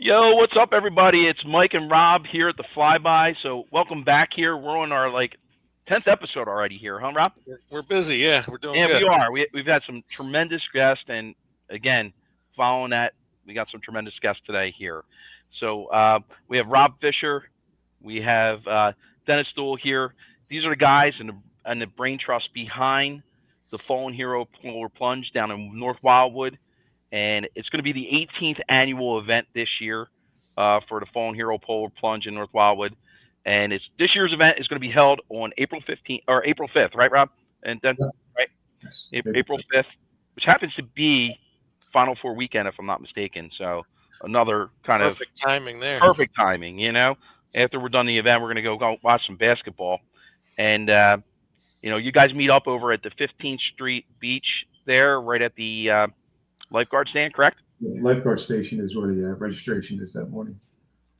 Yo, what's up, everybody? It's Mike and Rob here at the Flyby. So, welcome back here. We're on our 10th episode already here, huh, Rob? We're busy. Yeah, we're doing Yeah, we good. are. We've had some tremendous guests, and again, following that, we got some tremendous guests today here. So, we have Rob Fischer, we have Dennis Dool here. These are the guys and the brain trust behind the Fallen Hero Polar Plunge down in North Wildwood, and it's going to be the 18th annual event this year for the Fallen Hero Polar Plunge in North Wildwood. And it's this year's event is going to be held on April 15th or April 5th, right, Rob? And then Yeah. right, Yes. April 5th, which happens to be Final Four weekend, if I'm not mistaken. So another kind of Perfect timing there. perfect timing, you know. After we're done the event, we're going to go watch some basketball, and you guys meet up over at the 15th Street Beach there, right at the lifeguard stand, correct? Lifeguard station is where the registration is that morning.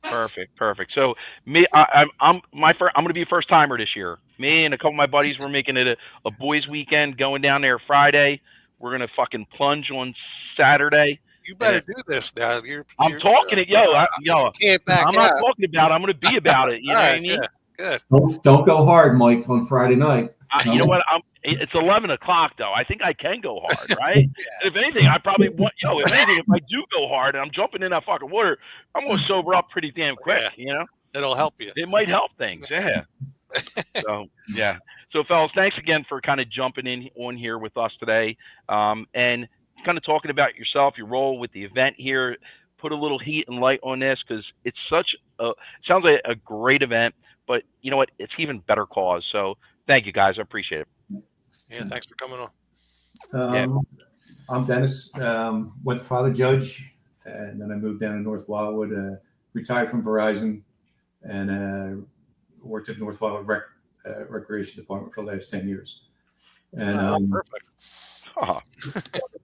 Perfect, perfect. So me, I'm going to be a first timer this year. Me and a couple of my buddies, we're making it a boys' weekend, going down there Friday. We're gonna fucking plunge on Saturday. You better do this now. I'm talking it, yo. Can't back I'm not out. talking about it. I'm gonna be about it. You know what I mean? Good. Don't go hard, Mike, on Friday night. You know what? It's 11 o'clock though. I think I can go hard, right? And if anything, I probably want. If I do go hard and I'm jumping in that fucking water, I'm gonna sober up pretty damn quick. Yeah. You know, It'll help you. it might help things. Yeah. So yeah. So fellas, thanks again for kind of jumping in on here with us today, and kind of talking about yourself, your role with the event here. Put a little heat and light on this because it's sounds like a great event, but you know what? It's even better cause. So thank you guys. I appreciate it. Yeah, thanks for coming on. I'm Dennis. Went to Father Judge, and then I moved down to North Wildwood. Retired from Verizon, and worked at North Wildwood Recreation Department for the last 10 years. And Perfect.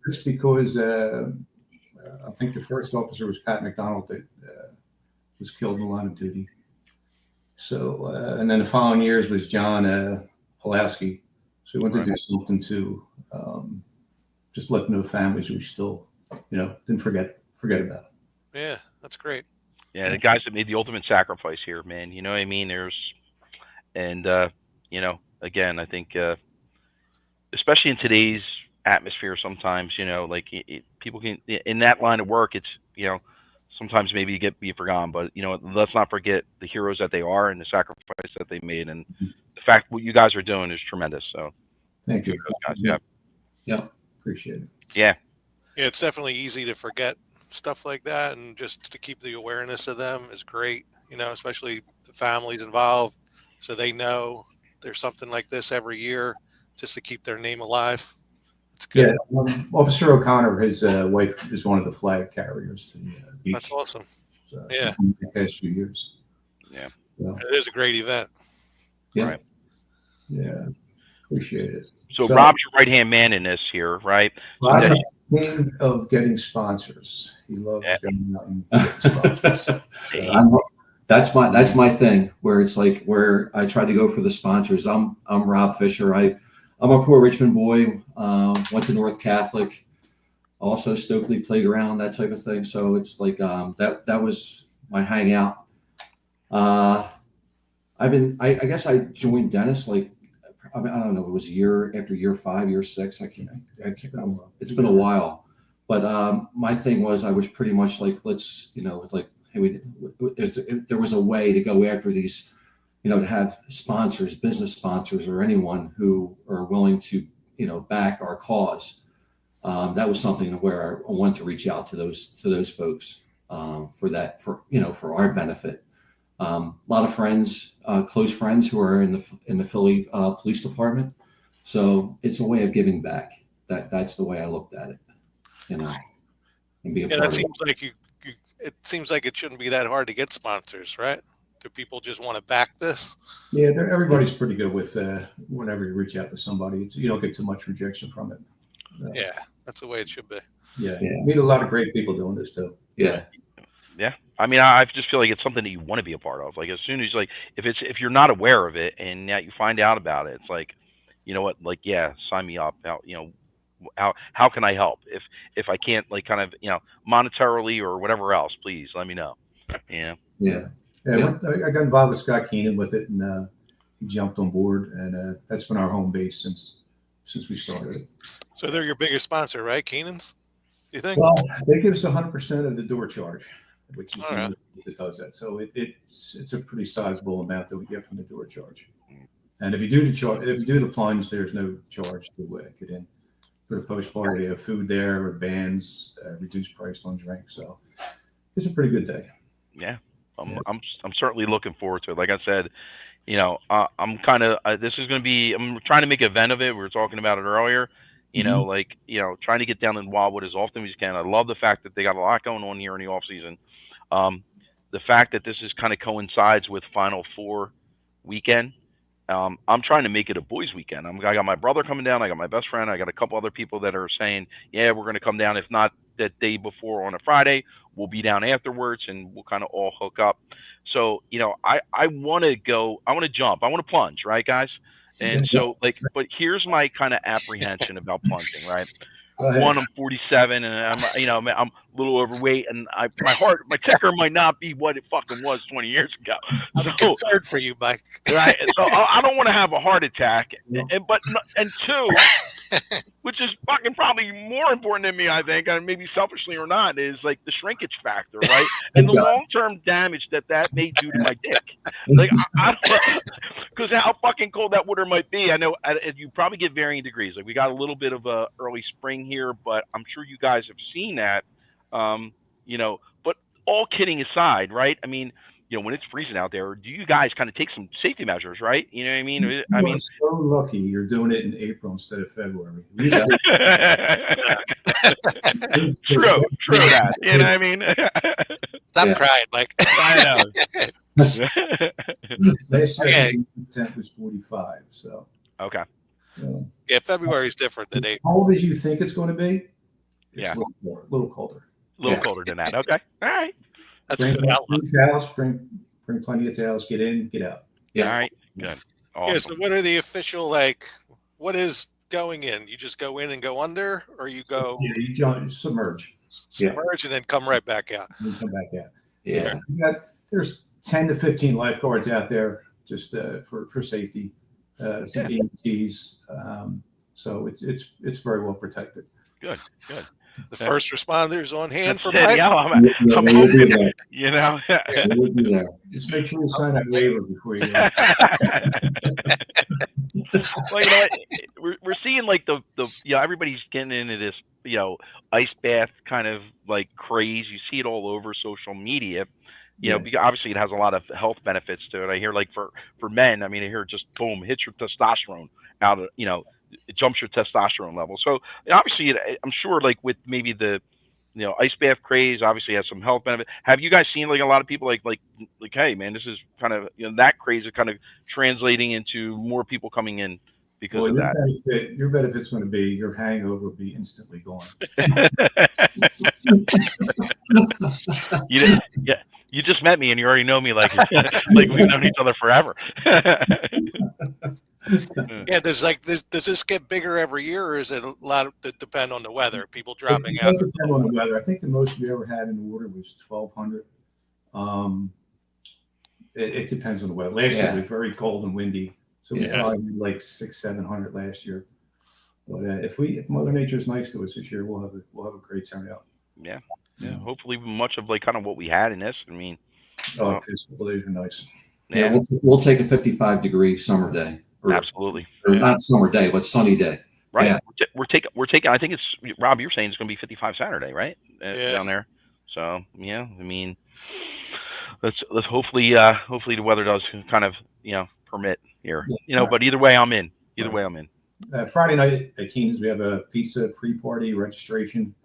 it's because I think the first officer was Pat McDonald that was killed in the line of duty. So, and then the following years was John Pulaski. So we went to do something to just let no families we still, didn't forget about it. Yeah, that's great. Yeah, the guys that made the ultimate sacrifice here, man. You know what I mean? Again, I think, especially in today's atmosphere, sometimes, people can, in that line of work, it's, sometimes maybe you get be forgotten, but, let's not forget the heroes that they are and the sacrifice that they made. And the fact what you guys are doing is tremendous. So thank you. Guys. Yeah. Appreciate it. Yeah. Yeah, it's definitely easy to forget stuff like that, and just to keep the awareness of them is great. Especially the families involved, so they know there's something like this every year, just to keep their name alive. It's good. Yeah, Officer O'Connor, his wife is one of the flag carriers. To the beach. That's awesome. So, Yeah. the past few years. Yeah. So, It is a great event. yeah. Right. Yeah. Appreciate it. So Rob's your right-hand man in this here, right? Lots of king of getting sponsors. He loves going out and getting sponsors. That's my thing. Where it's like where I try to go for the sponsors. I'm Rob Fischer. I'm a poor Richmond boy. Went to North Catholic. Also Stokely playground, that type of thing. So it's like that was my hangout. I guess I joined Dennis I don't know. It was year after year 5, year 6. I can't remember. It's been a while, but my thing was I was pretty much like, let's, hey, if there was a way to go after these, to have sponsors, business sponsors, or anyone who are willing to, back our cause. That was something where I wanted to reach out to those folks for our benefit. A lot of friends, close friends who are in the Philly Police Department. So it's a way of giving back. That's the way I looked at it, and be a part That of seems like it seems like it shouldn't be that hard to get sponsors, right? Do people just want to back this? Yeah, everybody's pretty good with whenever you reach out to somebody, you don't get too much rejection from it. Yeah, that's the way it should be. Yeah. Meet a lot of great people doing this too. Yeah. Yeah, I mean, I just feel like it's something that you want to be a part of. Like as soon as if you're not aware of it and now you find out about it, it's like, you know what, like yeah, sign me up. Now, how can I help? If I can't like kind of monetarily or whatever else, please let me know. Yeah. Yeah, Yeah. I got involved with Scott Keenan with it, and he jumped on board, and that's been our home base since we started it. So they're your biggest sponsor, right? Keenan's, do you think? Well, they give us 100% of the door charge, which is All the right. only thing that does that. So it's a pretty sizable amount that we get from the door charge. And if you do the plunge, there's no charge to get in. For the post party, they have food there with bands, reduced price on drinks. So it's a pretty good day. Yeah. I'm certainly looking forward to it. Like I said, I'm kind of this is going to be. I'm trying to make an event of it. We were talking about it earlier. Trying to get down in Wildwood as often as you can. I love the fact that they got a lot going on here in the off season. The fact that this is kind of coincides with Final Four weekend. I'm trying to make it a boys' weekend. I got my brother coming down. I got my best friend. I got a couple other people that are saying, yeah, we're going to come down. If not that day before on a Friday, we'll be down afterwards, and we'll kind of all hook up. So, I want to go. I want to jump. I want to plunge, right, guys? And so, but here's my kind of apprehension about plunging, right? One, I'm 47, and I'm a little overweight, and my ticker might not be what it fucking was 20 years ago. I'm concerned for you, Mike. Right. So I don't want to have a heart attack, and two, which is fucking probably more important than me, I think, and maybe selfishly or not, is like the shrinkage factor, right? And the long-term damage that may do to my dick. Like, because how fucking cold that water might be. I know you probably get varying degrees. Like, we got a little bit of a early spring here, but I'm sure you guys have seen that. But all kidding aside, right? I mean, when it's freezing out there, do you guys kind of take some safety measures, right? You know what I mean? You're so lucky you're doing it in April instead of February. True that. You know what I mean? Stop crying, Mike. I know. Last year, the was 45. So okay. Yeah, February is different than April. How old as you think it's going to be? It's Yeah. a little colder. A little colder than that. Okay. All right. That's bring good outlook. towels, bring plenty of towels. Get in, get out. Yeah. All right. Good. Awesome. Yeah. So what are the official what is going in? You just go in and go under, or you go You submerge. submerge and then come right back out? You come back out. Yeah. There's 10 to 15 lifeguards out there just for safety. Some EMTs. So it's very well protected. Good. The first responders on hand That's for it. Mike. Yeah, I'm We'll do hoping, that. Yeah. We'll do that. Just make sure you sign that waiver before you. Well, what? We're seeing like the everybody's getting into this ice bath kind of like craze. You see it all over social media. Because obviously it has a lot of health benefits to it. I hear like for men, I hear just boom, hits your testosterone out of it jumps your testosterone level. So obviously, I'm sure like with maybe the ice bath craze, obviously has some health benefit. Have you guys seen like a lot of people like hey man, this is kind of that craze is kind of translating into more people coming in because of that? Your benefit's going to be your hangover will be instantly gone. You just met me and you already know me like we've known each other forever. Yeah, does this get bigger every year, or is it a lot of depend on the weather? People dropping It out. does depend on the weather. I think the most we ever had in the water was 1,200. It depends on the weather. Last year it was very cold and windy, so we probably had like 600-700 last year. But if Mother Nature is nice to us this year, we'll have a great turnout. Yeah. Hopefully, much of like kind of what we had in this. Days are nice. Yeah, we'll take a 55-degree summer day. Absolutely. Or not summer day, but sunny day. Right. Yeah. We're taking. I think it's Rob. You're saying it's going to be 55 Saturday, right? Down there. So let's hopefully the weather does kind of permit here. But either way, I'm in. Friday night at Keenan's, we have a pizza pre-party registration.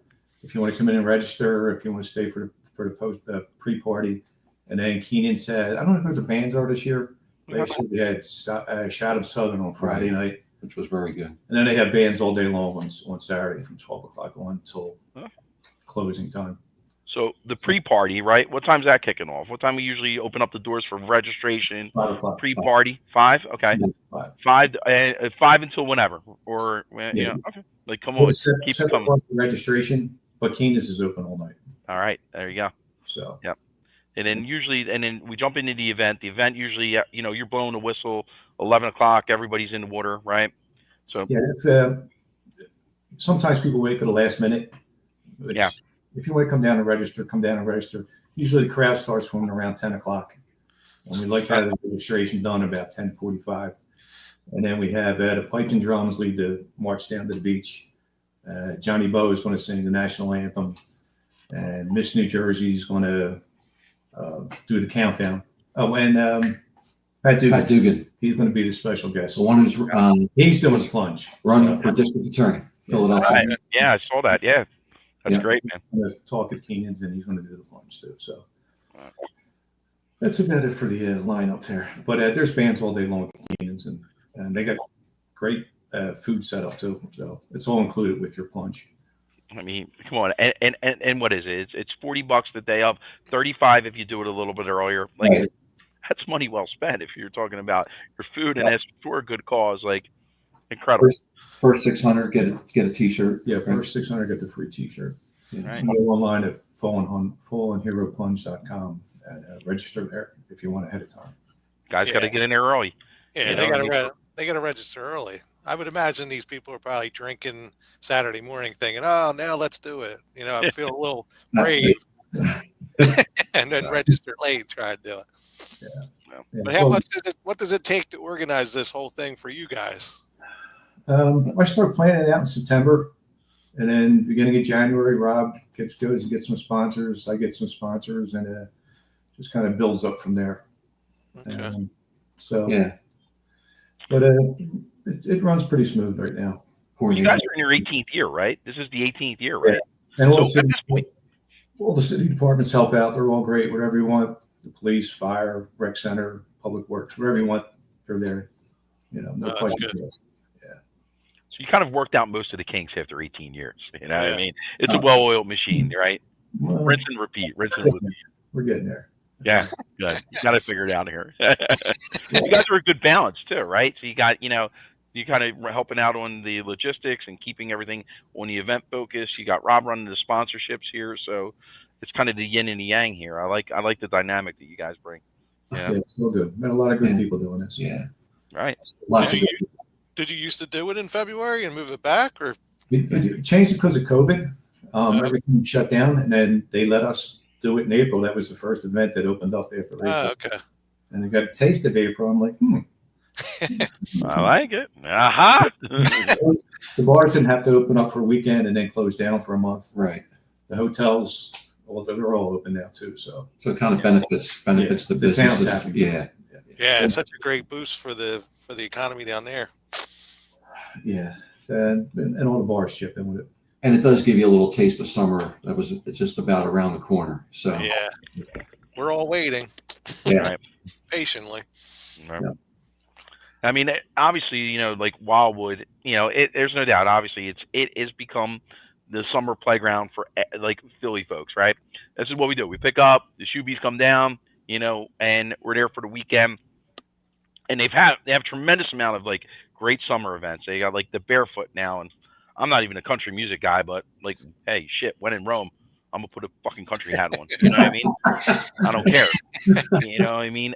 If you want to come in and register, if you want to stay for the post pre-party, and then Keenan said, I don't know who the bands are this year. Last year we had Shot of Southern on Friday night, which was very good. And then they have bands all day long on Saturday from 12 o'clock on until closing time. So the pre-party, right? What time's that kicking off? What time we usually open up the doors for registration? 5 o'clock. Pre-party, 5. Okay, 5. 5 until whenever, or Yeah. okay. Like, come Well, on, it's keep it 7 coming. o'clock for registration, but Keenan's is open all night. All right, there you go. So Yep. And then we jump into the event. The event usually, you're blowing the whistle 11 o'clock. Everybody's in the water, right? So yeah, sometimes people wait to the last minute. Which, Yeah. If you want to come down and register, come down and register. Usually the crowd starts from around 10 o'clock. And we like to have the registration done about 10:45. And then we have the pipes and drums lead the march down to the beach. Johnny Bowe is going to sing the national anthem. And Miss New Jersey is going to do the countdown. Oh, and Pat Dugan. He's going to be the special guest. The one who's He's doing the plunge. running for district attorney, Philadelphia. Right. Yeah, I saw that. Yeah, that's Yeah. great, man. I'm going to talk at Keenan's, and he's going to do the plunge too. So that's about it for the lineup there. But there's bands all day long at Keenan's, and they got great food set up too. So it's all included with your plunge. I mean, come on, and what is it? It's $40 the day up, 35 if you do it a little bit earlier. Like, Right. that's money well spent if you're talking about your food, and it's for a good cause. Like, incredible. First 600 get a T-shirt. Yeah, first 600 get the free T-shirt. Right. You can go online at fallenheroplunge.com and register there if you want ahead of time. Guys got to Yeah. get in there early. Yeah, You they know, got to register early. I would imagine these people are probably drinking Saturday morning, thinking, "Oh, now let's do it." I feel a little brave, and then register late, try to do it. Yeah, But how much what does it take to organize this whole thing for you guys? I start planning it out in September, and then beginning of January, Rob goes and gets some sponsors. I get some sponsors, and just kind of builds up from there. Okay. So Yeah. But it runs pretty smooth right now. you guys are in your 18th year, right? This is the 18th year, right? And all, So at this point, all the city departments help out. They're all great. Whatever you want, the police, fire, rec center, public works, whatever you want, they're there. No that's question. good. so you kind of worked out most of the kinks after 18 years. You know what I Yeah. mean? It's a well-oiled machine, right? Well, Rinse and repeat. Rinse and repeat. we're getting there. Yeah, good. Got to figure it out here. You guys are a good balance too, right? So you got, you kind of helping out on the logistics and keeping everything on the event focus. You got Rob running the sponsorships here, so it's kind of the yin and the yang here. I like the dynamic that you guys bring. Yeah, it's so good. Met a lot of good people doing this. Yeah. Right. Lots of Did you used to do it in February and move it back, or We changed it because of COVID. Everything shut down, and then they let us do it in April. That was the first event that opened up after April. okay? And they got a taste of April. I'm like, I like it. Aha. The bars didn't have to open up for a weekend and then close down for a month. right. The hotels, well, they're all open now too. So So it kind of benefits the the business. town's happy. Yeah. Yeah, it's such a great boost for the economy down there. Yeah, and all the bars chip in with it. And it does give you a little taste of summer. It's just about around the corner. So Yeah, we're all waiting yeah. Right. patiently. Right. Yeah. I mean, obviously, like Wildwood, there's no doubt. Obviously, it has become the summer playground for like Philly folks, right? This is what we do. We pick up, the shoebies come down, and we're there for the weekend. And they have a tremendous amount of like great summer events. They got like the Barefoot now, and I'm not even a country music guy, but like, hey, shit, when in Rome, I'm gonna put a fucking country hat on. You know what I mean? I don't care. You know what I mean?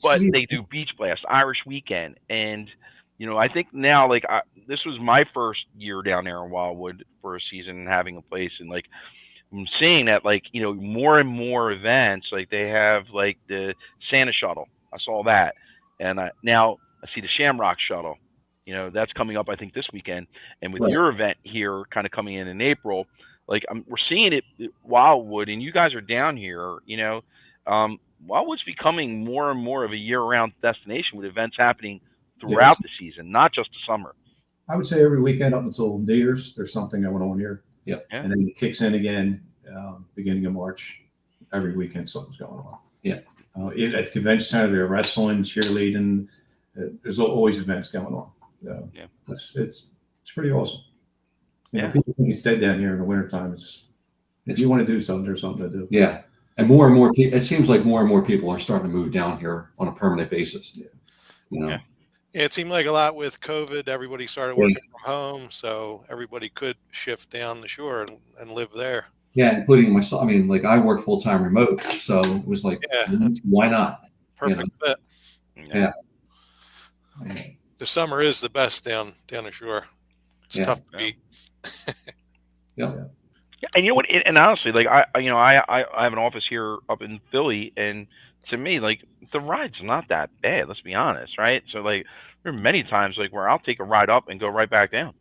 But they do Beach Blast, Irish Weekend, and I think now like this was my first year down there in Wildwood for a season and having a place, and like I'm seeing that like more and more events like they have like the Santa Shuttle. I saw that, and now I see the Shamrock Shuttle. That's coming up I think this weekend, and with Right. your event here kind of coming in April. Like we're seeing it at Wildwood, and you guys are down here. Wildwood's becoming more and more of a year-round destination with events happening throughout the season, not just the summer. I would say every weekend up until New Year's, there's something going on here. Yep. Yeah. And then it kicks in again beginning of March. Every weekend something's going on. Yeah. At the convention center, they're wrestling, cheerleading. There's always events going on. Yeah. It's pretty awesome. Yeah. People think it's dead down here in the wintertime. If you want to do something, there's something to do. Yeah. And more people, it seems like more and more people are starting to move down here on a permanent basis. Yeah. You know? Yeah. Yeah, it seemed like a lot with COVID. Everybody started working from home, so everybody could shift down the shore and live there. Yeah, including myself. I mean, like I work full time remote, so it was like, why not? Perfect fit. Yeah. The summer is the best down the shore. It's tough to beat. Yeah. And you know what? And honestly, like I have an office here up in Philly, and to me, like the ride's not that bad. Let's be honest, right? So like there are many times like where I'll take a ride up and go right back down.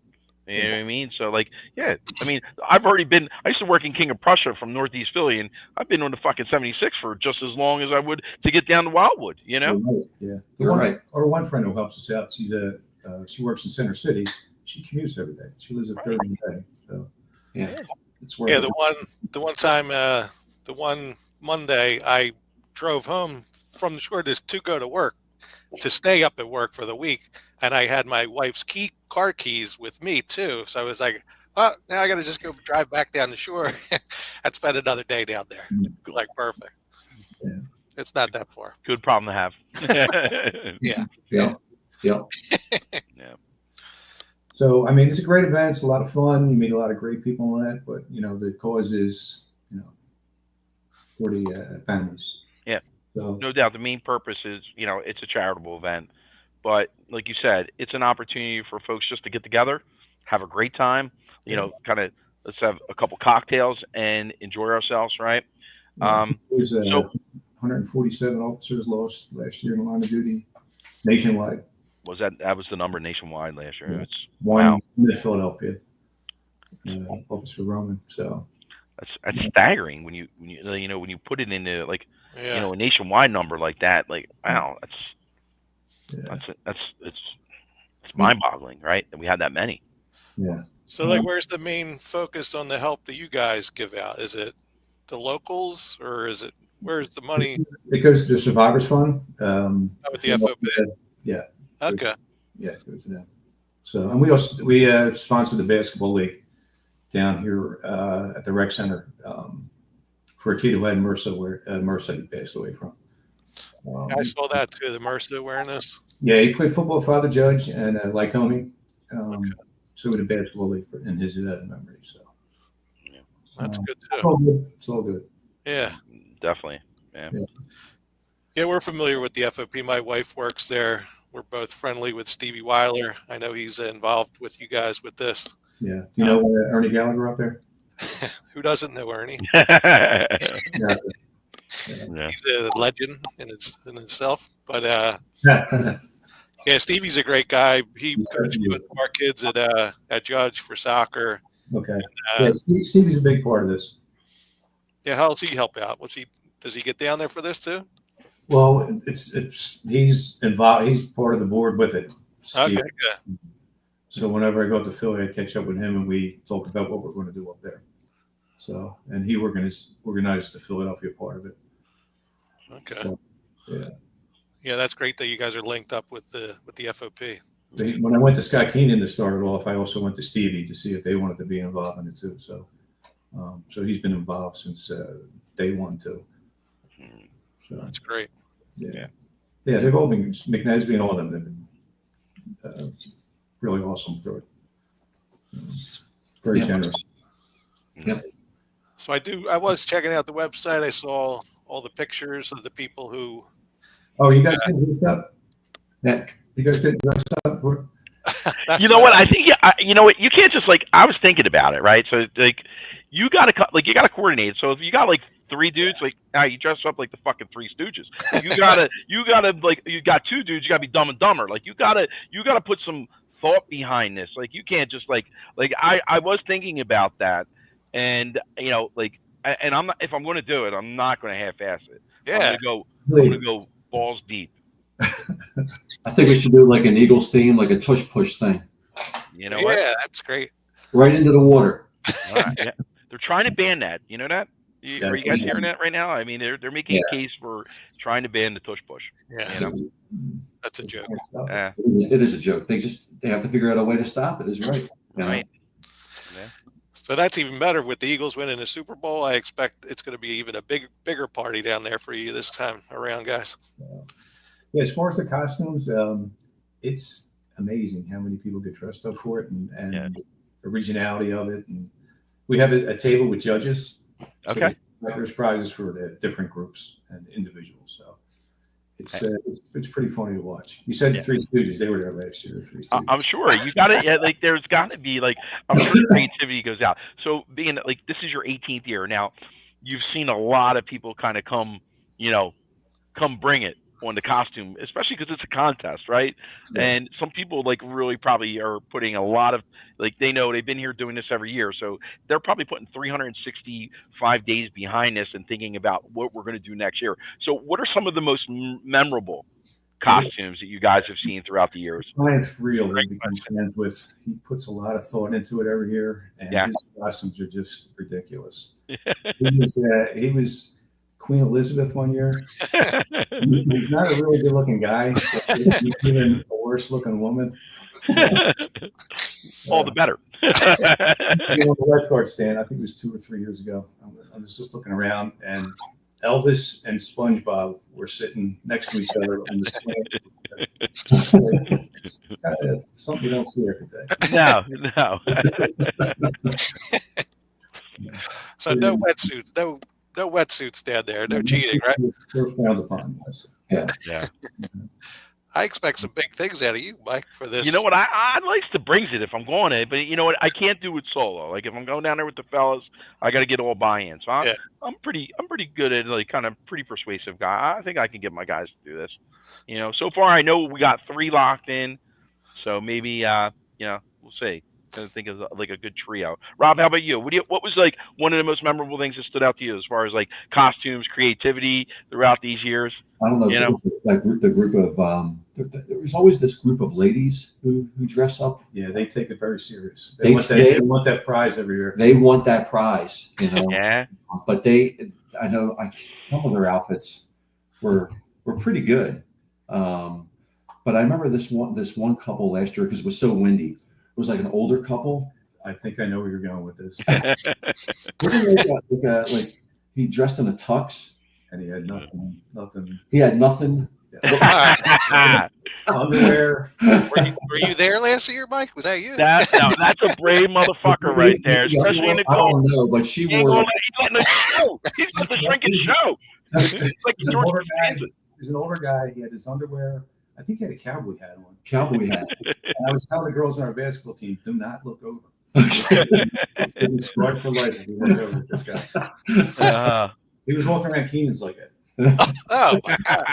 You know what I mean? So like, yeah, I mean, I've already been. I used to work in King of Prussia from Northeast Philly, and I've been on the fucking 76 for just as long as I would to get down to Wildwood. You know? Yeah, You're right. Our one friend who helps us out, she works in Center City. She commutes every day. She lives a third of the day. So Yeah. it's worth Yeah, it. the one time, the one Monday, I drove home from the shore to go to work, to stay up at work for the week, and I had my wife's car keys with me too. So I was like, oh, now I got to just go drive back down the shore and spend another day down there. Like perfect. Yeah. It's not that far. Good problem to have. Yeah. Yeah. Yeah. Yeah. So I mean, it's a great event. It's a lot of fun. You meet a lot of great people on it. But the cause is for the families. Yeah. So No doubt. The main purpose is, it's a charitable event, but like you said, it's an opportunity for folks just to get together, have a great time. Kind of let's have a couple cocktails and enjoy ourselves, right? There's 147 officers lost last year in the line of duty nationwide. That was the number nationwide last year? Yeah. It's One in Philadelphia, Officer Roman. So that's staggering when you put it into like a nationwide number like that. Like wow, it's mind-boggling, right? That we had that many. Yeah. So like, where's the main focus on the help that you guys give out? Is it the locals, or where's the money? It goes to the Survivors Fund. With the FOP. Yeah. Okay. Yeah, it goes to them. So, and we sponsor the basketball league down here at the rec center for a kid who had MRSA, where MRSA he passed away from. I saw that too, the MRSA awareness. Yeah, he played football with Father Judge and Lycoming. So with the basketball league in his memory. So that's good too. It's all good. Yeah, definitely. Yeah, we're familiar with the FOP. My wife works there. We're both friendly with Stevie Weiler. I know he's involved with you guys with this. Yeah. Do you know Ernie Gallagher out there? Who doesn't know Ernie? Yeah. He's a legend in itself. But yeah, Stevie's a great guy. He coached with our kids at Judge for soccer. Okay. Stevie's a big part of this. Yeah, how does he help out? Does he get down there for this too? Well, he's involved. He's part of the board with it. Steve. Okay, good. So whenever I go up to Philly, I catch up with him and we talk about what we're going to do up there. So, and he organized the Philadelphia part of it. Okay. So, yeah, that's great that you guys are linked up with the FOP. When I went to Scott Keenan to start it off, I also went to Stevie to see if they wanted to be involved in it too. So, so he's been involved since day one too. So, that's great. Yeah, they've all been, McNesby and all of them have been really awesome through it. Very generous. Yep. So I was checking out the website. I saw all the pictures of the people who. Oh, you guys did hook up? You guys did dressed up? You know what? I think you know what? You can't just I was thinking about it, right? So you gotta coordinate. So if you got three dudes, you dress up like the fucking Three Stooges. You got two dudes, you gotta be Dumb and Dumber. You gotta put some thought behind this. You can't just I was thinking about that, and and I'm not, if I'm gonna do it, I'm not gonna half-ass it. Yeah. I'm gonna go balls deep. I think we should do an Eagles theme, like a tush push thing. You know what? Yeah, that's great. Right into the water. All right, yeah. They're trying to ban that. You know that? Are you guys hearing that right now? I mean, they're making a case for trying to ban the tush push. Yeah, that's a joke. It is a joke. They have to figure out a way to stop it. Is right. Right. Yeah. So that's even better with the Eagles winning the Super Bowl. I expect it's going to be even a bigger party down there for you this time around, guys. Yeah, as far as the costumes, it's amazing how many people get dressed up for it and the originality of it. And we have a table with judges. Okay. So there's prizes for the different groups and individuals. So it's pretty funny to watch. You said the Three Stooges; they were there last year. The Three Stooges. I'm sure you got it. Yeah, like there's got to be like I'm sure creativity goes out. So being like this is your 18th year now, you've seen a lot of people kind of come bring it on the costume, especially because it's a contest, right? Yeah. And some people like really probably are putting a lot of like they know they've been here doing this every year, so they're probably putting 365 days behind this and thinking about what we're going to do next year. So, what are some of the most memorable costumes that you guys have seen throughout the years? Ryan Friel, he becomes friends with. He puts a lot of thought into it every year, and his costumes are just ridiculous. He was Queen Elizabeth one year. He's not a really good-looking guy. He's even a worse-looking woman. All the better. On the red card stand, I think it was 2 or 3 years ago. I was just looking around, and Elvis and SpongeBob were sitting next to each other on the stand. Something you don't see every day. No. So no wetsuits, no wetsuits down there, no cheating, right? They're frowned upon. Yeah. I expect some big things out of you, Mike, for this. You know what? I'd like to brings it if I'm going to, but you know what? I can't do it solo. Like if I'm going down there with the fellas, I got to get all buy-in. So I'm pretty good at like kind of pretty persuasive guy. I think I can get my guys to do this. So far I know we got 3 locked in. So maybe we'll see. I think of like a good trio. Rob, how about you? What was like one of the most memorable things that stood out to you as far as like costumes, creativity throughout these years? I don't know. Like the group of there was always this group of ladies who dress up. Yeah, they take it very serious. They want that prize every year. They want that prize, Yeah. But I know some of their outfits were pretty good. But I remember this one couple last year because it was so windy. It was like an older couple. I think I know where you're going with this. Like he dressed in a tux, and he had nothing. He had nothing. Underwear. Were you there last year, Mike? Was that you? That's a brave motherfucker right there, especially in the cold. I don't know, but she wore. He's got the shrinking show. It's like He's an older guy. He had his underwear. I think he had a cowboy hat on. Cowboy hat. And I was telling the girls on our basketball team, do not look over. He's scarred for life if you look over at this guy. He was walking around Keenan's like that. Oh, my God.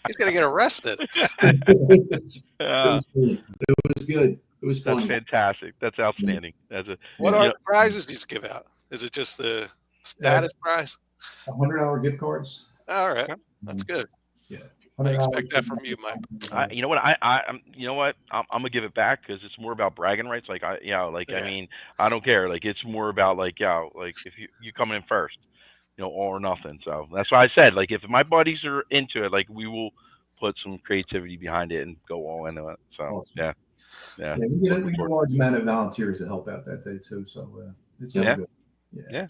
He's going to get arrested. It was good. It was fun. That's fantastic. That's outstanding. What are the prizes these give out? Is it just the status prize? $100 gift cards. All right. That's good. Yeah. I expect that from you, Mike. You know what? I'm gonna give it back because it's more about bragging rights. Like I mean, I don't care. Like it's more about like if you come in first, all or nothing. So that's why I said like if my buddies are into it, like we will put some creativity behind it and go all into it. So awesome. Yeah. We get a large amount of volunteers to help out that day too. So it's good. Yeah.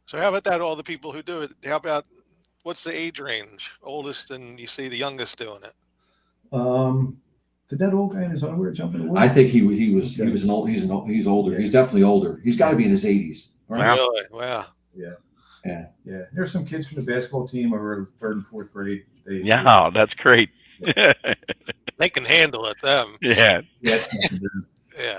So how about that? All the people who do it. How about what's the age range? Oldest and you see the youngest doing it. Did that old guy in his underwear jump in the water? I think he's older. Yeah. He's definitely older. He's got to be in his 80s. Right? Really? Wow. Yeah. There's some kids from the basketball team who are 3rd and 4th grade. That's great. They can handle it, them. Yeah. Yes. Yeah.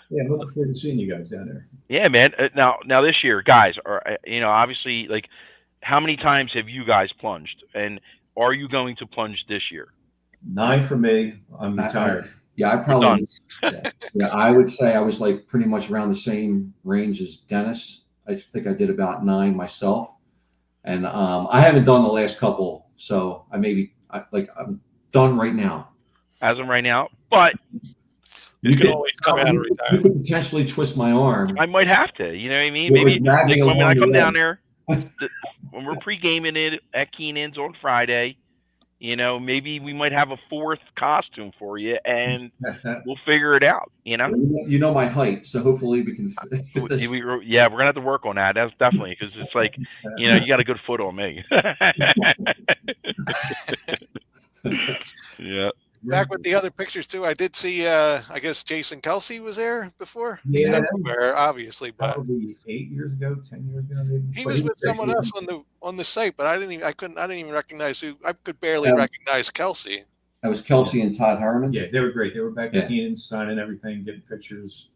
Yeah, I'm looking forward to seeing you guys down there. Yeah, man. Now this year, guys, are obviously like, how many times have you guys plunged, and are you going to plunge this year? 9 for me. I'm retired. Yeah, I probably. I would say I was like pretty much around the same range as Dennis. I think I did about 9 myself, and I haven't done the last couple, so I'm done right now. As of right now, but. You can always come out and retire. You could potentially twist my arm. I might have to. You know what I mean? Maybe like when I come down there, when we're pre-gaming it at Keenan's on Friday, maybe we might have a fourth costume for you, and we'll figure it out. You know my height, so hopefully we can fit this. Yeah, we're gonna have to work on that. That's definitely, because it's like, you got a good foot on me. Yeah. Back with the other pictures too, I did see. I guess Jason Kelsey was there before. He's Yeah. everywhere, obviously, but Probably 8 years ago, 10 years ago, maybe. he But was with there. someone else on the site. But I didn't even recognize who. I could barely recognize Kelsey. That was Kelsey and Todd Herman. Yeah, they were great. They were back at Keenan's, signing everything, getting pictures.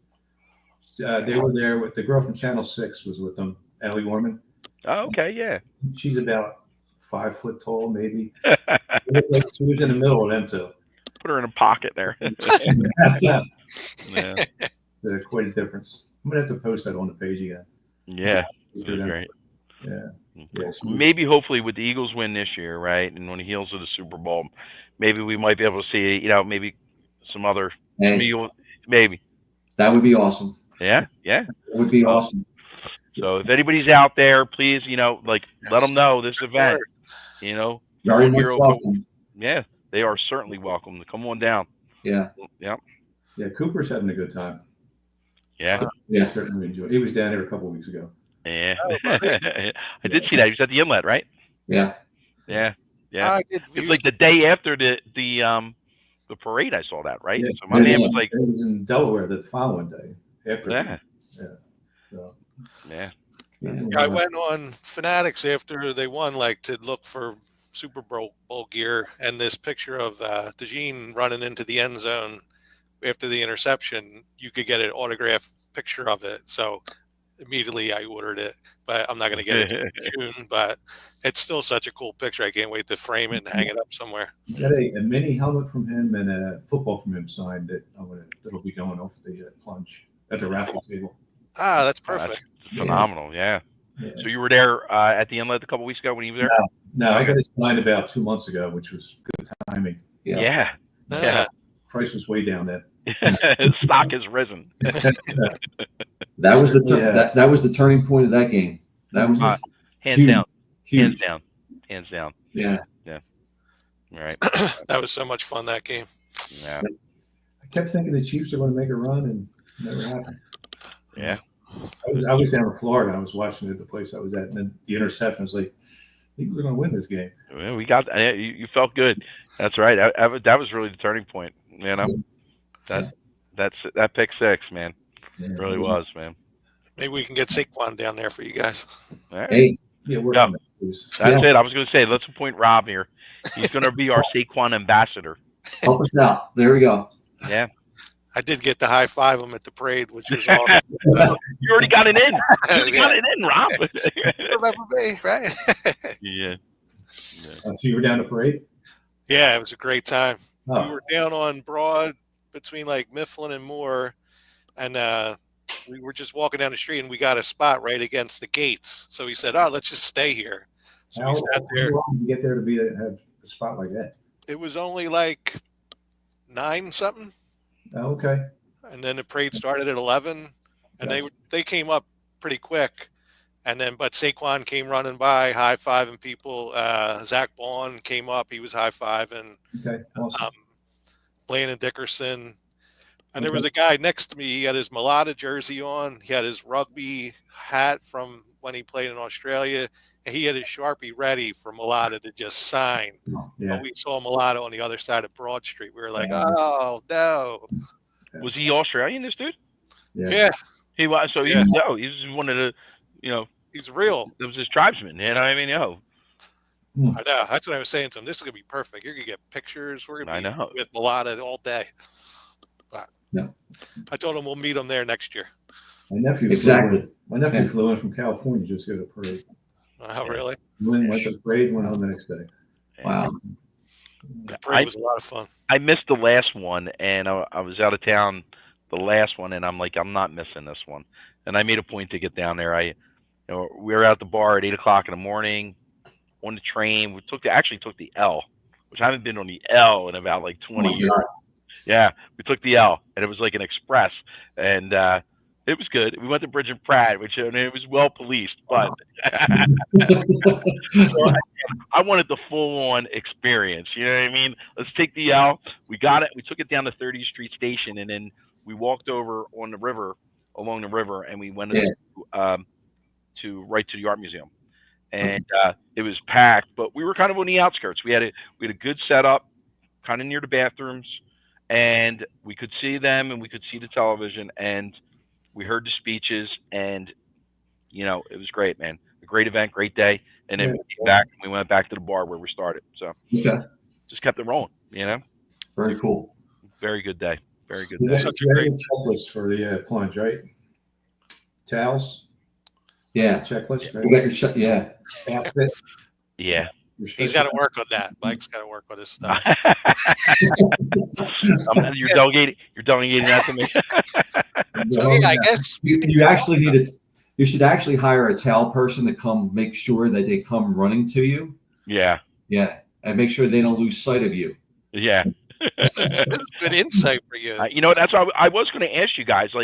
They were there with the girl from Channel 6 was with them, Allie Warman. Oh, okay, yeah. She's about 5 foot tall, maybe. She was in the middle of them two. Put her in a pocket there. Yeah. Yeah. Quite a difference. I'm gonna have to post that on the page again. Yeah. That's great. Yeah. Maybe, hopefully, with the Eagles win this year, right, and on the heels of the Super Bowl, maybe we might be able to see, maybe some other. Maybe. That would be awesome. Yeah. It would be awesome. So if anybody's out there, please, let them know this event. Very much welcome. Yeah, they are certainly welcome to come on down. Yeah. Yeah. Yeah, Cooper's having a good time. Yeah. Yeah, certainly enjoyed. He was down there a couple of weeks ago. Yeah. I did see that. He was at the inlet, right? Yeah. Yeah. It's like the day after the parade. I saw that, right? Yeah. So my man was like, it was in Delaware the following day after. Yeah. So, yeah. I went on Fanatics after they won, to look for Super Bowl gear, and this picture of DeJean running into the end zone after the interception. You could get an autographed picture of it, so immediately I ordered it. But I'm not going to get it in June. But it's still such a cool picture. I can't wait to frame it and hang it up somewhere. Got a mini helmet from him and a football from him signed that'll be going off the Plunge at the raffle table. Ah, that's perfect. That's phenomenal. Yeah. So you were there at the inlet a couple weeks ago when he was there? No, I got his signed about 2 months ago, which was good timing. Yeah. Price was way down then. His stock has risen. That was that was the turning point of that game. That was hands down. Huge. Hands down. Yeah. All right. That was so much fun, that game. Yeah. I kept thinking the Chiefs are going to make a run, and it never happened. Yeah. I was down in Florida. I was watching it at the place I was at, and then the interception was like, Eagles are going to win this game. Well, we got you felt good. That's right. That was really the turning point. That pick six, man. It really was, man. Maybe we can get Saquon down there for you guys. All right. Hey. Yeah, we're on that, please. That's it. I was going to say, let's appoint Rob here. He's going to be our Saquon ambassador. Help us out. There we go. Yeah. I did get to high five him at the parade, which was awesome. You already got it in. You already got it in, Rob. Remember me, right? Yeah. So you were down to parade? Yeah, it was a great time. Oh. We were down on Broad between Mifflin and Moore, and we were just walking down the street, and we got a spot right against the gates. So we said, let's just stay here. So we sat there. How long did you get there to have a spot like that? It was only 9 something. Oh, okay. And then the parade started at 11, and they came up pretty quick. And then, but Saquon came running by, high-fiving people. Zach Bond came up. He was high-fiving. Okay, awesome. Landon Dickerson. And there was a guy next to me. He had his Mulata jersey on. He had his rugby hat from when he played in Australia. And he had his Sharpie ready for Mulata to just sign. Yeah. But we saw Mulata on the other side of Broad Street. We were like, oh, no. Was he Australian, this dude? Yeah. He was. So he just wanted to, he's real. It was his tribesman. You know what I mean? I know. That's what I was saying to him. This is going to be perfect. You're going to get pictures. We're going to be with Mulata all day. But I told him we'll meet him there next year. My nephew flew in from California just to go to parade. Oh, really? Went to the parade, went home the next day. Wow. The parade was a lot of fun. I missed the last one, and I was out of town the last one, and I'm like, I'm not missing this one. And I made a point to get down there. We were at the bar at 8:00 in the morning on the train. We took the L, which I haven't been on the L in about 20 years. Yeah, we took the L, and it was like an express. And It was good. We went to Bridge and Pratt, which it was well policed, but I wanted the full-on experience. You know what I mean? Let's take the L. We got it. We took it down to 30th Street Station, and then we walked over on the river, along the river, and we went to right to the art museum. And it was packed, but we were kind of on the outskirts. We had a good setup, kind of near the bathrooms, and we could see them, and we could see the television, and we heard the speeches, and it was great, man. A great event, great day. And then we went back to the bar where we started. So just kept it rolling, Very cool. Very good day. Very good You day. had a checklist for the plunge, right? Towels, Yeah. checklist, You right? got your Outfit. Yeah. He's got to work on that. Mike's got to work on his stuff. You're delegating that to me. So yeah, I guess You actually need it. You should actually hire a towel person to come make sure that they come running to you. Yeah. Yeah. And make sure they don't lose sight of you. Yeah. good insight for you. That's why I was going to ask you guys, so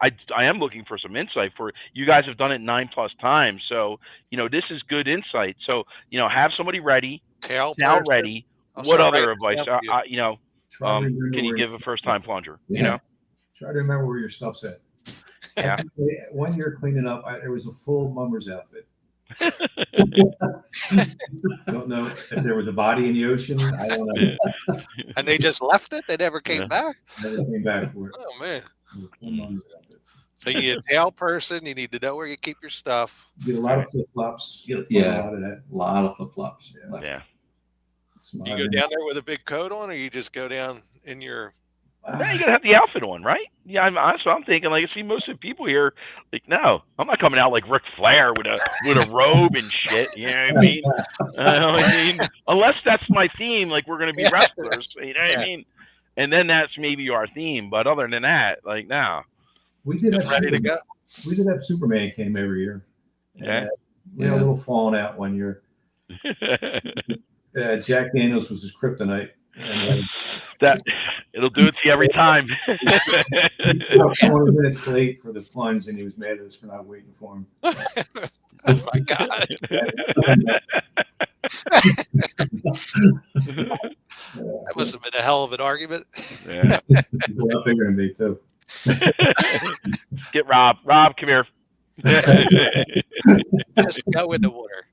I am looking for some insight. For you guys have done it 9+ times, so this is good insight. So have somebody ready, Towel ready. I'll What start other writing advice? down for you. Can you give a first-time plunger? Yeah. Try to remember where your stuff's at. Yeah. One year cleaning up, there was a full mummer's outfit. Don't know if there was a body in the ocean. I don't know. And they just left it. They never came back. Never came back for it. Oh man. It was a full mummer's outfit. So you need a tail person. You need to know where you keep your stuff. Get a lot of flip flops. Yeah. A lot of that. A lot of flip flops. Yeah. Do you go down there with a big coat on, or you just go down in your? Now you gotta have the outfit on, right? Yeah, that's what I'm thinking. Like, I see most of the people here. Like, no, I'm not coming out like Ric Flair with a robe and shit. You know what I mean? Unless that's my theme, like we're gonna be wrestlers. You know what I mean? And then that's maybe our theme. But other than that, like, no. We did have Ready to go. We did have Superman came every year. Yeah. We had a little falling out one year. Jack Daniels was his kryptonite. And, that it'll do it to you every time. 20 minutes late for the plunge, and he was mad at us for not waiting for him. Oh my God. That must have been a hell of an argument. Yeah. He's a lot bigger than me too. Get Rob. Rob, come here. Just go in the water.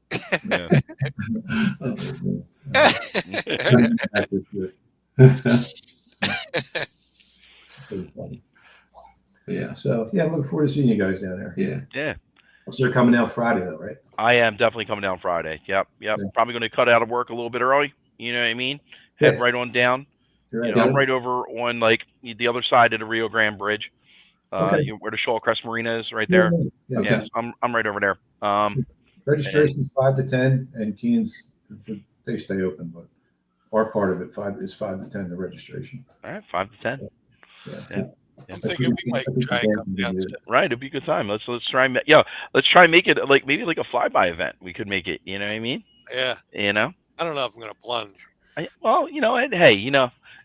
Yeah. So I'm looking forward to seeing you guys down there. Yeah. So you're coming down Friday though, right? I am definitely coming down Friday. Yep. Yeah. Probably going to cut out of work a little bit early. You know what I mean? Head right on down. Right. I'm right over on like the other side of the Rio Grande Bridge. Where the Shoal Crest Marina is, right there. Yeah. I'm right over there. Registration's 5 to 10, and Keen's they stay open, but our part of it is 5 to 10. The registration. All right, 5 to 10. Yeah. I'm thinking we might try and come down to Right, it'd be a good time. Let's try. Let's try and make it maybe like a flyby event. We could make it. You know what I mean? Yeah. You know. I don't know if I'm going to plunge.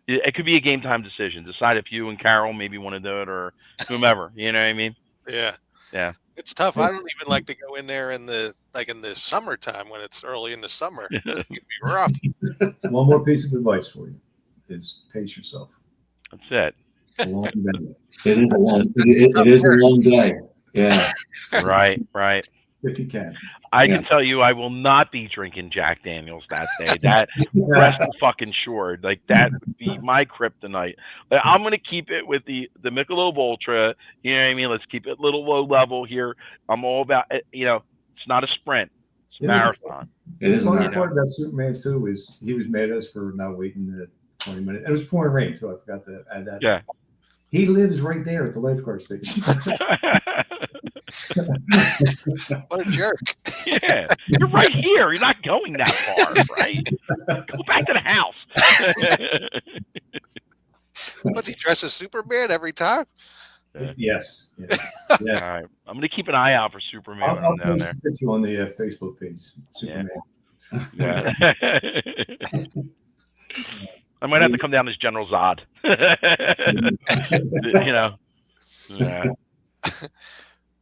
It could be a game time decision. Decide if you and Carol maybe want to do it or whomever. You know what I mean? Yeah. Yeah. It's tough. I don't even like to go in there in the summertime when it's early in the summer. It's going to be rough. One more piece of advice for you is pace yourself. That's it. It's a long day. It is a long day. Yeah. Right. If you can. I can tell you, I will not be drinking Jack Daniels that day. That rest fucking assured. Like that would be my kryptonite. Like, I'm gonna keep it with the Michelob Ultra. You know what I mean? Let's keep it a little low level here. I'm all about it. It's not a sprint. It's a marathon. The funny part about Superman too is he was mad at us for not waiting the 20 minutes. It was pouring rain too. I forgot to add that. Yeah. He lives right there at the lifeguard station. What a jerk. Yeah. You're right here. You're not going that far, right? Go back to the house. What's he dress as Superman every time? Yes. Yeah. All right. I'm going to keep an eye out for Superman when I'm down there. I'll put you on the Facebook page. Superman. Yeah. I might have to come down as General Zod. Yeah.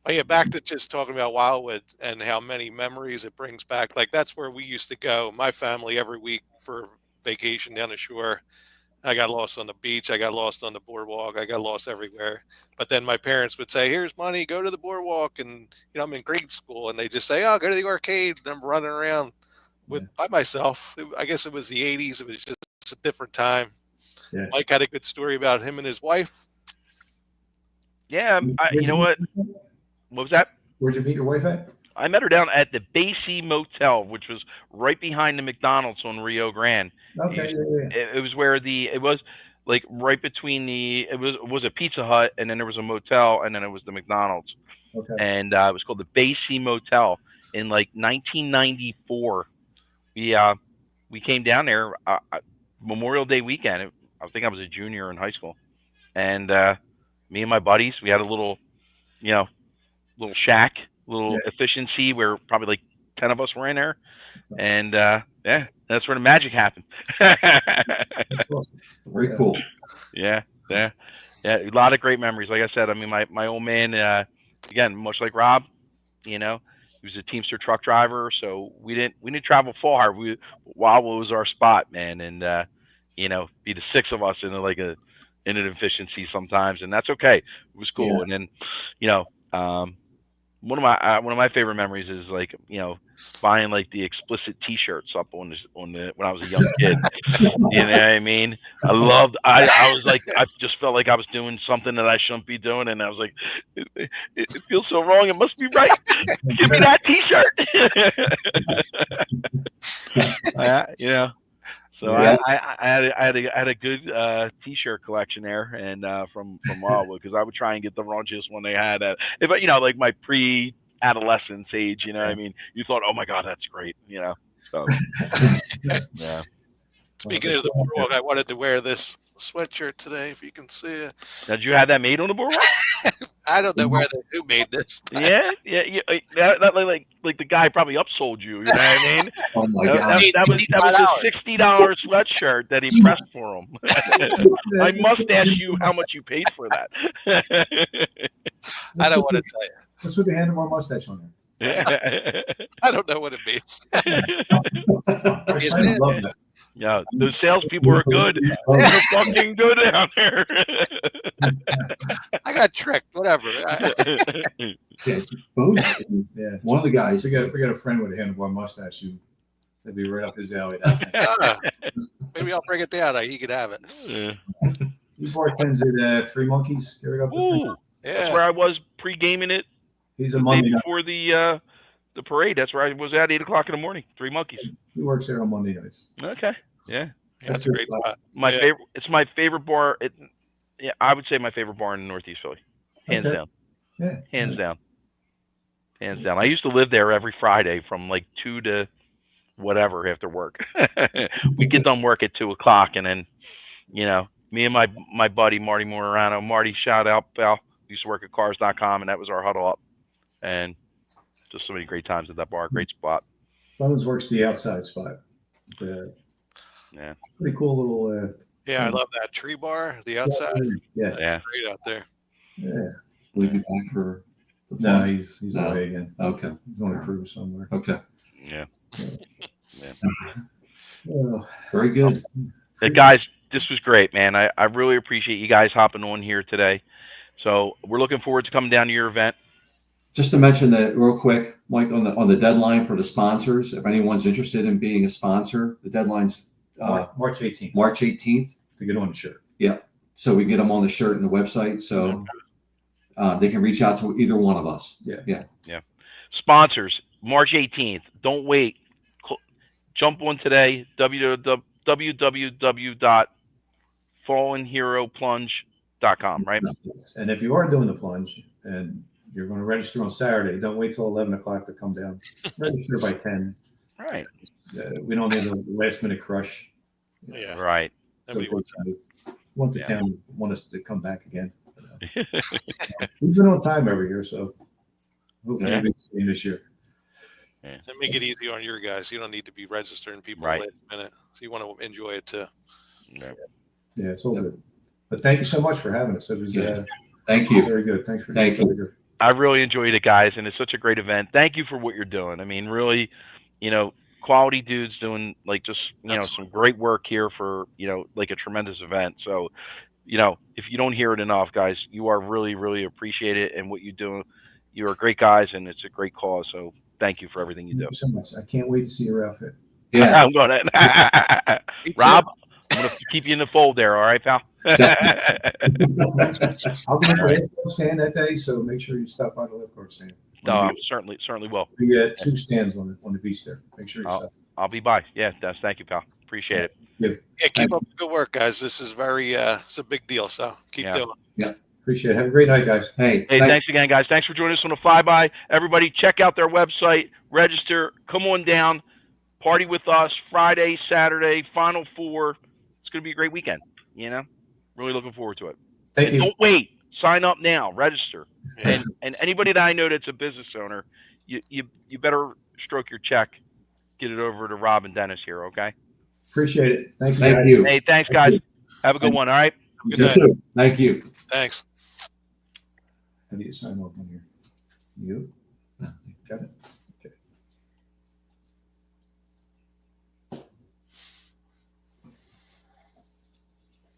Oh, yeah, back to just talking about Wildwood and how many memories it brings back. Like that's where we used to go, my family, every week for vacation down the shore. I got lost on the beach. I got lost on the boardwalk. I got lost everywhere. But then my parents would say, "Here's money. Go to the boardwalk." And I'm in grade school, and they just say, "Oh, go to the arcade." And I'm running around by myself. I guess it was the '80s. It was just a different time. Yeah. Mike had a good story about him and his wife. Yeah. You know what? What was that? Where'd you meet your wife at? I met her down at the Basie Motel, which was right behind the McDonald's on Rio Grande. Okay. It was where it was like right between it was a Pizza Hut, and then there was a motel, and then it was the McDonald's. Okay. And it was called the Basie Motel in like 1994. We came down there Memorial Day weekend. I think I was a junior in high school, and me and my buddies, we had a little shack, little efficiency where probably like 10 of us were in there, and that's where the magic happened. That's awesome. Very cool. Yeah, a lot of great memories. Like I said, I mean, my old man, again, much like Rob, he was a Teamster truck driver, so we didn't travel far. Wildwood was our spot, man, and be the six of us in an efficiency sometimes, and that's okay. It was cool. And then one of my favorite memories is buying like the explicit T-shirts up on the when I was a young kid. You know what I mean? I was like, I just felt like I was doing something that I shouldn't be doing, and I was like, it feels so wrong. It must be right. Give me that T-shirt. So I had a good T-shirt collection there, and from Wildwood, because I would try and get the raunchiest one they had at, like my pre-adolescence age. You know what I mean? You thought, oh my God, that's great. So yeah. Speaking of the boardwalk, I wanted to wear this sweatshirt today, if you can see it. Did you have that made on the boardwalk? I don't know who made this. Yeah. That like the guy probably upsold you. You know what I mean? Oh my God. That was a $60 sweatshirt that he pressed for him. I must ask you how much you paid for that. I don't want to tell you. That's what they had my mustache on there. I don't know what it means. I love that. Yeah, those salespeople are good. They're fucking good out there. I got tricked. Whatever. Yeah. One of the guys. We got a friend with a handlebar mustache. That'd be right up his alley. Maybe I'll bring it down. He could have it. Yeah. He bartends at Three Monkeys. You ever go to Ooh, that's where I was pre-gaming it. He's a Monday night. Before the parade. That's where I was at 8 o'clock in the morning. Three Monkeys. He works there on Monday nights. Okay. Yeah. That's a great spot. My favorite. It's my favorite bar. I would say my favorite bar in Northeast Philly, hands down. Yeah. Hands down. I used to live there every Friday from like 2 to whatever after work. We get done work at 2 o'clock, and then me and my buddy Marty Morano. Marty, shout out, pal. Used to work at cars.com, and that was our huddle up, and just so many great times at that bar. Great spot. Clemens works the outside spot. Yeah. Pretty cool little. Yeah, I love that tree bar, the outside. Yeah. Great out there. Yeah. Will he be back for? No, he's away again. Okay. He's on a cruise somewhere. Okay. Yeah. Very good. Hey, guys, this was great, man. I really appreciate you guys hopping on here today. So we're looking forward to coming down to your event. Just to mention that real quick, Mike, on the deadline for the sponsors, if anyone's interested in being a sponsor, the deadline's March 18th. March 18th. To get on the shirt. Yeah. So we can get them on the shirt and the website. So they can reach out to either one of us. Yeah. Sponsors, March 18th. Don't wait. Jump on today, www.fallenheroplunge.com, right? And if you are doing the plunge and you're going to register on Saturday, don't wait till 11 o'clock to come down. Register by 10. Right. We don't need a last minute crush. Yeah. Right. Want the town want us to come back again. We've been on time every year, so hopefully we'll be seeing this year. So make it easy on your guys. You don't need to be registering people right. last minute. So you want to enjoy it too. Yeah, it's all good. But thank you so much for having us. It was Thank you. Very good. Thanks for Thank you. you. I really enjoyed it, guys, and it's such a great event. Thank you for what you're doing. I mean, really, quality dudes doing like just some great work here for like a tremendous event. So, if you don't hear it enough, guys, you are really, really appreciated, and what you do. You are great guys, and it's a great cause. So, thank you for everything you do. Thank you so much. I can't wait to see your outfit. Yeah. I'm going to. Rob, I'm going to keep you in the fold there. All right, pal. I'll be at the lifeguard stand that day, so make sure you stop by the lifeguard stand. No, I certainly will. We got 2 stands on the beach there. Make sure you stop. I'll be by. Yeah, thank you, pal. Appreciate it. Yeah, keep up the good work, guys. This is it's a big deal. So keep doing it. Yeah, appreciate it. Have a great night, guys. Hey, thanks again, guys. Thanks for joining us on the Flyby. Everybody, check out their website, register, come on down, party with us Friday, Saturday, Final Four. It's going to be a great weekend. Really looking forward to it. Thank you. Don't wait. Sign up now. Register. And anybody that I know that's a business owner, you better stroke your check. Get it over to Rob and Dennis here, okay? Appreciate it. Thank you. Thank you. Hey, thanks, guys. Have a good one, all right? You too. Thank you. Thanks. I need to sign off on here. You? Got it? Okay.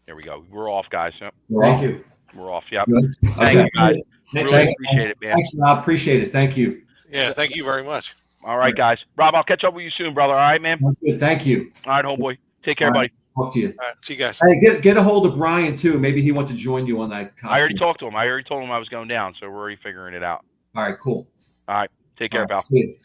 There we go. We're off, guys. Yep. Thank you. We're off. Yep. Good. Thank Okay. you, guys. Next Really time. appreciate it, man. Thanks, Rob. Appreciate it. Thank you. Yeah, thank you very much. All right, guys. Rob, I'll catch up with you soon, brother. All right, man? That's good. Thank you. All right, homeboy. Take care, All right. buddy. Talk to you. All right, see you guys. Hey, get a hold of Brian too. Maybe he wants to join you on that costume. I already talked to him. I already told him I was going down, so we're already figuring it out. All right, cool. All right. Take care, All right, pal. see you.